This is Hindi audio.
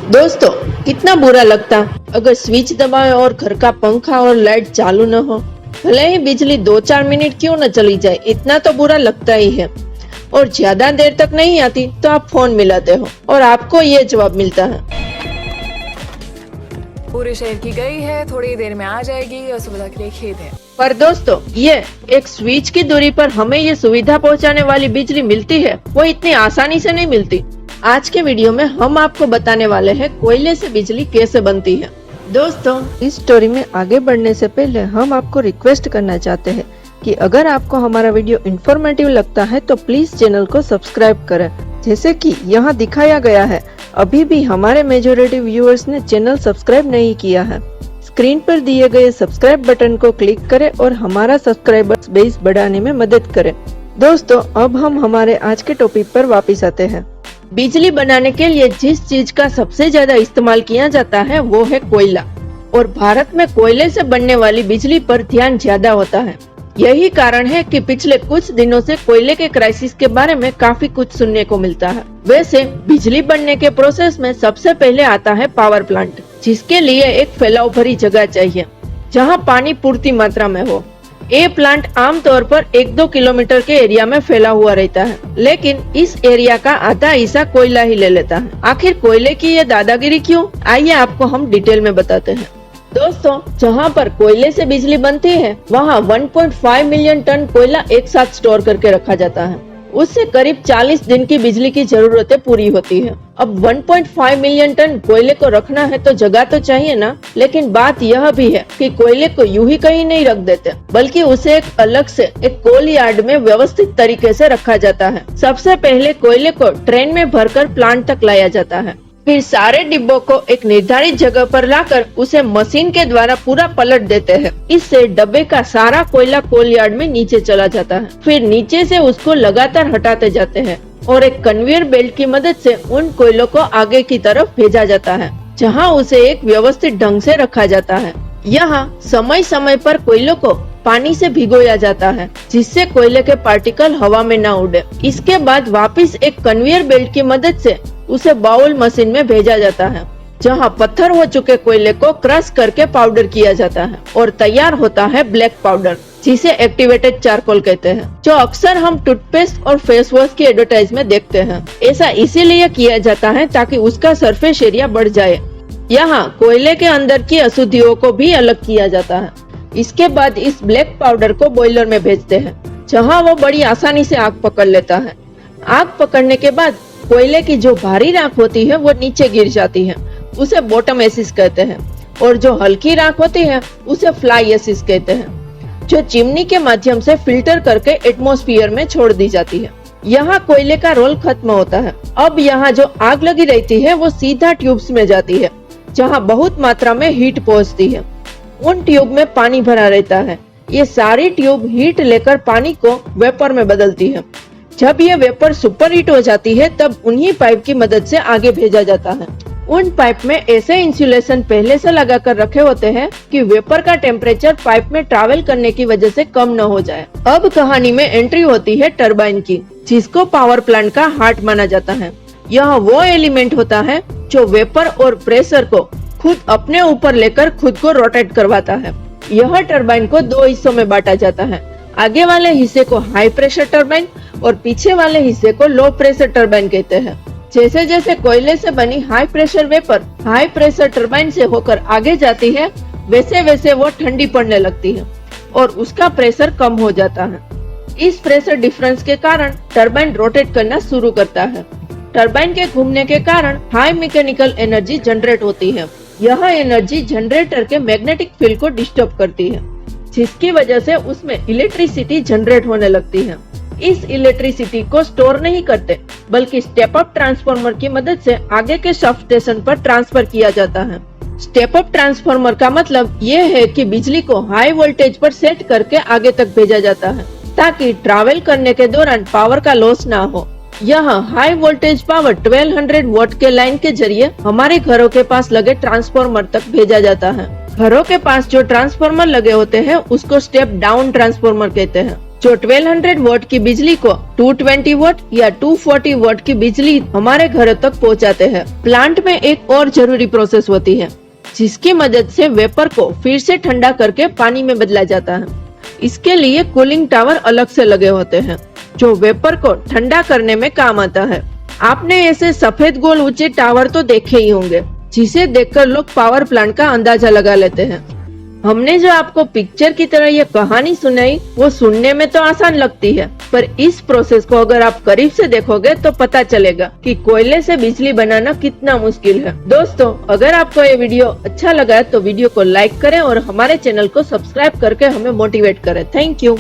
दोस्तों, कितना बुरा लगता अगर स्विच दबाए और घर का पंखा और लाइट चालू न हो। भले ही बिजली 2-4 मिनट क्यों न चली जाए, इतना तो बुरा लगता ही है। और ज्यादा देर तक नहीं आती तो आप फोन मिलाते हो और आपको ये जवाब मिलता है, पूरे शहर की गई है, थोड़ी देर में आ जाएगी, असुविधा के लिए खेद है। पर दोस्तों, ये एक स्विच की दूरी पर हमें ये सुविधा पहुंचाने वाली बिजली मिलती है, वो इतनी आसानी से नहीं मिलती। आज के वीडियो में हम आपको बताने वाले हैं कोयले से बिजली कैसे बनती है। दोस्तों, इस स्टोरी में आगे बढ़ने से पहले हम आपको रिक्वेस्ट करना चाहते हैं कि अगर आपको हमारा वीडियो इन्फॉर्मेटिव लगता है तो प्लीज चैनल को सब्सक्राइब करें। जैसे कि यहाँ दिखाया गया है, अभी भी हमारे मेजॉरिटी व्यूअर्स ने चैनल सब्सक्राइब नहीं किया है। स्क्रीन पर दिए गए सब्सक्राइब बटन को क्लिक करें और हमारा सब्सक्राइबर्स बेस बढ़ाने में मदद करें। दोस्तों, अब हम हमारे आज के टॉपिक पर वापस आते हैं। बिजली बनाने के लिए जिस चीज का सबसे ज्यादा इस्तेमाल किया जाता है वो है कोयला, और भारत में कोयले से बनने वाली बिजली पर ध्यान ज्यादा होता है। यही कारण है कि पिछले कुछ दिनों से कोयले के क्राइसिस के बारे में काफी कुछ सुनने को मिलता है। वैसे बिजली बनने के प्रोसेस में सबसे पहले आता है पावर प्लांट, जिसके लिए एक फैलाव भरी जगह चाहिए जहाँ पानी पूर्ति मात्रा में हो। ये प्लांट आमतौर पर 1-2 किलोमीटर के एरिया में फैला हुआ रहता है, लेकिन इस एरिया का आधा हिस्सा कोयला ही ले लेता है। आखिर कोयले की ये दादागिरी क्यों? आइए आपको हम डिटेल में बताते हैं। दोस्तों, जहाँ पर कोयले से बिजली बनती है वहाँ 1.5 मिलियन टन कोयला एक साथ स्टोर करके रखा जाता है। उससे करीब 40 दिन की बिजली की जरूरतें पूरी होती है। अब 1.5 मिलियन टन कोयले को रखना है तो जगह तो चाहिए ना। लेकिन बात यह भी है कि कोयले को यूं ही कहीं नहीं रख देते, बल्कि उसे एक अलग से एक कोल यार्ड में व्यवस्थित तरीके से रखा जाता है। सबसे पहले कोयले को ट्रेन में भरकर प्लांट तक लाया जाता है। फिर सारे डिब्बों को एक निर्धारित जगह पर लाकर उसे मशीन के द्वारा पूरा पलट देते हैं। इससे डब्बे का सारा कोयला कोल यार्ड में नीचे चला जाता है। फिर नीचे से उसको लगातार हटाते जाते हैं और एक कन्वेयर बेल्ट की मदद से उन कोयलों को आगे की तरफ भेजा जाता है, जहां उसे एक व्यवस्थित ढंग से रखा जाता है। यहाँ समय समय पर कोयलों को पानी से भिगोया जाता है, जिससे कोयले के पार्टिकल हवा में न उड़े। इसके बाद वापस एक कन्वेयर बेल्ट की मदद से उसे बाउल मशीन में भेजा जाता है, जहां पत्थर हो चुके कोयले को क्रश करके पाउडर किया जाता है और तैयार होता है ब्लैक पाउडर, जिसे एक्टिवेटेड चारकोल कहते हैं, जो अक्सर हम टूथपेस्ट और फेस वॉश की एडवर्टाइज में देखते हैं। ऐसा इसीलिए किया जाता है ताकि उसका सरफेस एरिया बढ़ जाए। यहाँ कोयले के अंदर की अशुद्धियों को भी अलग किया जाता है। इसके बाद इस ब्लैक पाउडर को बॉयलर में भेजते हैं, जहाँ वो बड़ी आसानी से आग पकड़ लेता है। आग पकड़ने के बाद कोयले की जो भारी राख होती है वो नीचे गिर जाती है, उसे बॉटम एसिड कहते हैं, और जो हल्की राख होती है उसे फ्लाई एसिड कहते हैं, जो चिमनी के माध्यम से फिल्टर करके एटमॉस्फेयर में छोड़ दी जाती है। यहाँ कोयले का रोल खत्म होता है। अब यहाँ जो आग लगी रहती है वो सीधा ट्यूब्स में जाती है, जहाँ बहुत मात्रा में हीट पहुँचती है। उन ट्यूब में पानी भरा रहता है। ये सारी ट्यूब हीट लेकर पानी को वेपर में बदलती है। जब ये वेपर सुपर हीट हो जाती है तब उन्हीं पाइप की मदद से आगे भेजा जाता है। उन पाइप में ऐसे इंसुलेशन पहले से लगा कर रखे होते हैं कि वेपर का टेम्परेचर पाइप में ट्रैवल करने की वजह से कम न हो जाए। अब कहानी में एंट्री होती है टरबाइन की, जिसको पावर प्लांट का हार्ट माना जाता है। यह वो एलिमेंट होता है जो वेपर और प्रेशर को खुद अपने ऊपर लेकर खुद को रोटेट करवाता है। यह टरबाइन को 2 हिस्सों में बांटा जाता है। आगे वाले हिस्से को हाई प्रेशर टरबाइन और पीछे वाले हिस्से को लो प्रेशर टरबाइन कहते हैं। जैसे जैसे कोयले से बनी high pressure vapour high pressure turbine से होकर आगे जाती है, वैसे वैसे वो ठंडी पड़ने लगती है और उसका प्रेशर कम हो जाता है। इस प्रेशर डिफरेंस के कारण टरबाइन रोटेट करना शुरू करता है। टरबाइन के घूमने के कारण हाई मैकेनिकल एनर्जी जनरेट होती है। यह एनर्जी जनरेटर के मैग्नेटिक फील्ड को डिस्टर्ब करती है, जिसकी वजह से उसमें इलेक्ट्रिसिटी जनरेट होने लगती है। इस इलेक्ट्रिसिटी को स्टोर नहीं करते, बल्कि स्टेप अप ट्रांसफार्मर की मदद से आगे के सब स्टेशन पर ट्रांसफर किया जाता है। स्टेप अप ट्रांसफार्मर का मतलब ये है कि बिजली को हाई वोल्टेज पर सेट करके आगे तक भेजा जाता है, ताकि ट्रैवल करने के दौरान पावर का लॉस ना हो। यहाँ हाई वोल्टेज पावर 1200 वोल्ट के लाइन के जरिए हमारे घरों के पास लगे ट्रांसफार्मर तक भेजा जाता है। घरों के पास जो ट्रांसफार्मर लगे होते हैं उसको स्टेप डाउन ट्रांसफार्मर कहते हैं। जो 1200 वोट की बिजली को 220 वोट या 240 वोट की बिजली हमारे घरों तक पहुंचाते हैं। प्लांट में एक और जरूरी प्रोसेस होती है जिसकी मदद से वेपर को फिर से ठंडा करके पानी में बदला जाता है। इसके लिए कूलिंग टावर अलग से लगे होते हैं जो वेपर को ठंडा करने में काम आता है। आपने ऐसे सफेद गोल ऊंचे टावर तो देखे ही होंगे जिसे देखकर लोग पावर प्लांट का अंदाजा लगा लेते हैं। हमने जो आपको पिक्चर की तरह ये कहानी सुनाई वो सुनने में तो आसान लगती है, पर इस प्रोसेस को अगर आप करीब से देखोगे तो पता चलेगा कि कोयले से बिजली बनाना कितना मुश्किल है। दोस्तों, अगर आपको ये वीडियो अच्छा लगा है तो वीडियो को लाइक करें और हमारे चैनल को सब्सक्राइब करके हमें मोटिवेट करें। Thank you.